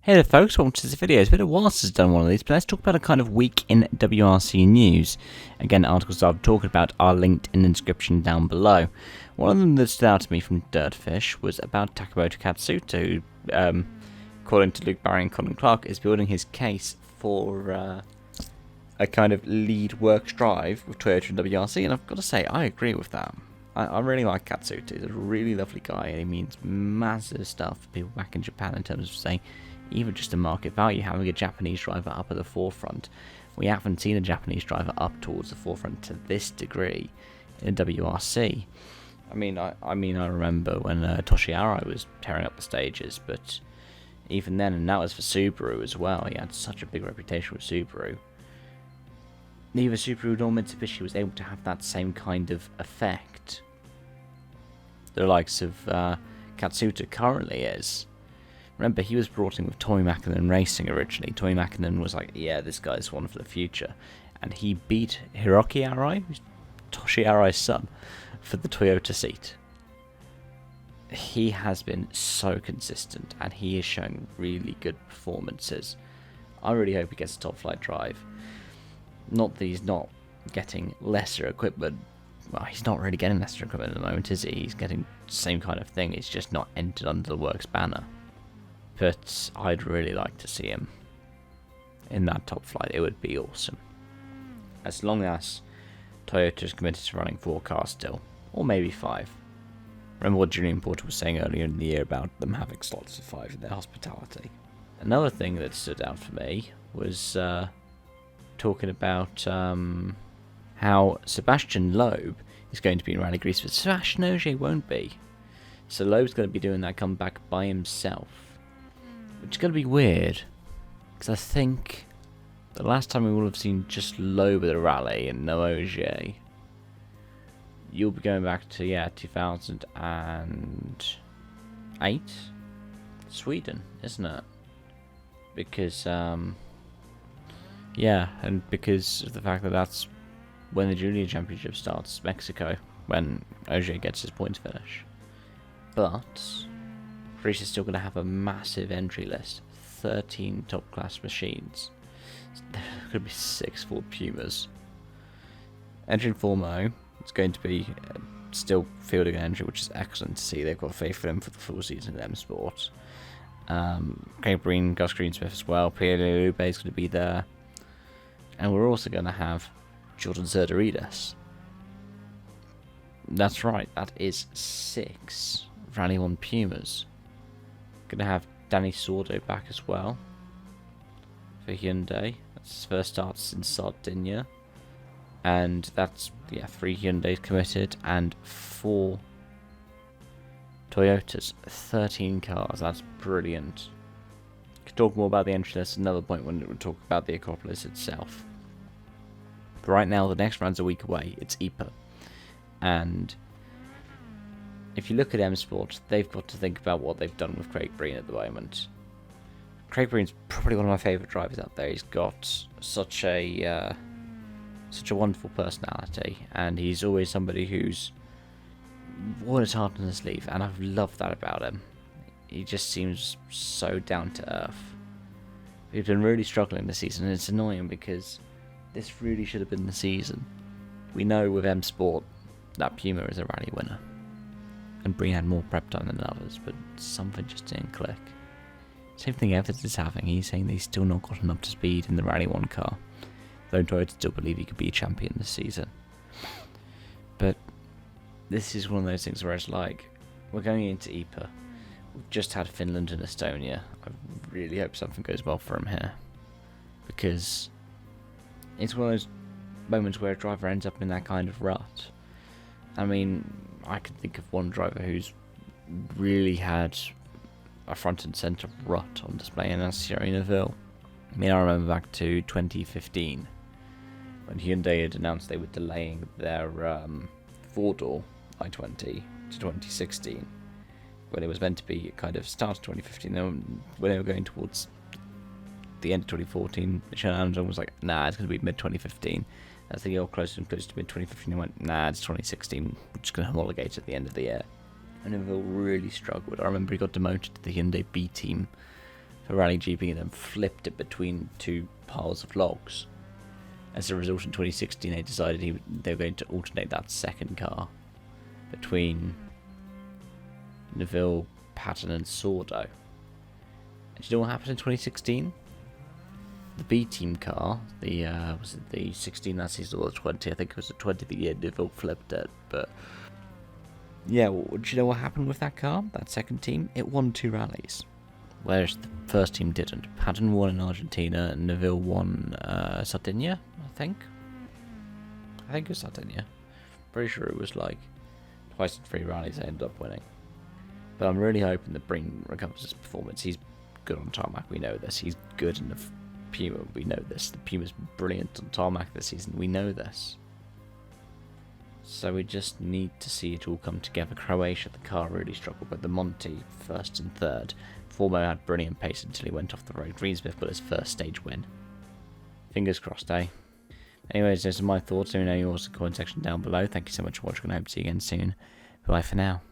Hey there folks, welcome to this video. It's been a while since I've done one of these, but let's talk about a kind of week in WRC news. Again, articles I've talked about are linked in the description down below. One of them that stood out to me from Dirtfish was about Takamoto Katsuta, who, according to Luke Barry and Colin Clark, is building his case for a kind of lead works drive with Toyota and WRC, and I've got to say, I agree with that. I really like Katsuta. He's a really lovely guy, and he means massive stuff for people back in Japan in terms of, say, even just the market value, having a Japanese driver up at the forefront. We haven't seen a Japanese driver up towards the forefront to this degree in WRC. I mean, I remember when Toshi Arai was tearing up the stages, but even then, and that was for Subaru as well. He had such a big reputation with Subaru. Neither Subaru nor Mitsubishi was able to have that same kind of effect. The likes of Katsuta currently is. Remember, he was brought in with Tommy Mäkinen Racing originally. Tommy Mäkinen was like, yeah, this guy's one for the future. And he beat Hiroki Arai, who's Toshi Arai's son, for the Toyota seat. He has been so consistent, and he is showing really good performances. I really hope he gets a top flight drive. Not that he's not getting lesser equipment. Well, he's not really getting lesser equipment at the moment, is he? He's getting the same kind of thing. It's just not entered under the works banner. But I'd really like to see him in that top flight. It would be awesome. As long as Toyota's committed to running 4 cars still, or maybe 5. Remember what Julian Porter was saying earlier in the year about them having slots of 5 in their hospitality. Another thing that stood out for me was talking about how Sebastian Loeb is going to be in Rally Greece, but Sebastian Ogier won't be. So Loeb's going to be doing that comeback by himself. Which is going to be weird, because I think the last time we will have seen just Loeb at a rally and no Ogier, you'll be going back to, 2008? Sweden, isn't it? Because, and because of the fact that that's when the Junior Championship starts, Mexico, when Ogier gets his points finish. But Greece is still going to have a massive entry list, 13 top class machines. There's going to be 6 Ford Pumas. Entry in Formo, it's going to be still fielding an entry, which is excellent to see. They've got faith in him for the full season in M Sport. Breen, Gus Greensmith as well. Pierre Lube is going to be there. And we're also going to have Jordan Zerdarides. That's right, that is 6 Rally 1 Pumas. Going to have Danny Sordo back as well for Hyundai. That's his first start since Sardinia. And that's, 3 Hyundais committed and 4 Toyotas. 13 cars, that's brilliant. Could talk more about the entry list at another point when we talk about the Acropolis itself. But right now, the next round's a week away. It's IPA. And if you look at M Sport, they've got to think about what they've done with Craig Breen at the moment. Craig Breen's probably one of my favourite drivers out there. He's got such a wonderful personality, and he's always somebody who's worn his heart on his sleeve, and I've loved that about him. He just seems so down to earth. We've been really struggling this season, and it's annoying because this really should have been the season. We know with M Sport that Puma is a rally winner. And Breen had more prep time than others, but something just didn't click. Same thing Evans is having. He's saying he's still not gotten up to speed in the Rally 1 car, though Toyota still believe he could be a champion this season. But this is one of those things where it's like, we're going into IPA. We've just had Finland and Estonia. I really hope something goes well for him here, because it's one of those moments where a driver ends up in that kind of rut. I mean, I can think of one driver who's really had a front and centre rut on display, and that's Thierry Neuville. I mean, I remember back to 2015 when Hyundai had announced they were delaying their 4-door i20 to 2016, when it was meant to be kind of start of 2015. When they were going towards the end of 2014, Michel Anderson was like, nah, it's going to be mid-2015. As they got closer and closer to mid-2015, they went, nah, it's 2016, we're just going to homologate at the end of the year. And Neuville really struggled. I remember he got demoted to the Hyundai B team for Rally GP and then flipped it between two piles of logs. As a result, in 2016, they decided they were going to alternate that second car between Neville, Patton, and Sordo. And do you know what happened in 2016? The B team car, was it the 16 that season or the 20? I think it was the 20 the year Neville flipped it. But yeah, do you know what happened with that car? That second team, it won 2 rallies, whereas the first team didn't. Patton won in Argentina, and Neville won Sardinia, I think. I think it was Sardinia. Pretty sure it was like twice in 3 rallies they ended up winning. But I'm really hoping that Breen recovers his performance. He's good on tarmac, we know this. He's good in the Puma, we know this. The Puma's brilliant on tarmac this season, we know this. So we just need to see it all come together. Croatia, the car really struggled, but the Monty, first and third. Formo had brilliant pace until he went off the road. Greensmith got his first stage win. Fingers crossed, eh? Anyways, those are my thoughts. Let me know yours in the comment section down below. Thank you so much for watching, and I hope to see you again soon. Bye for now.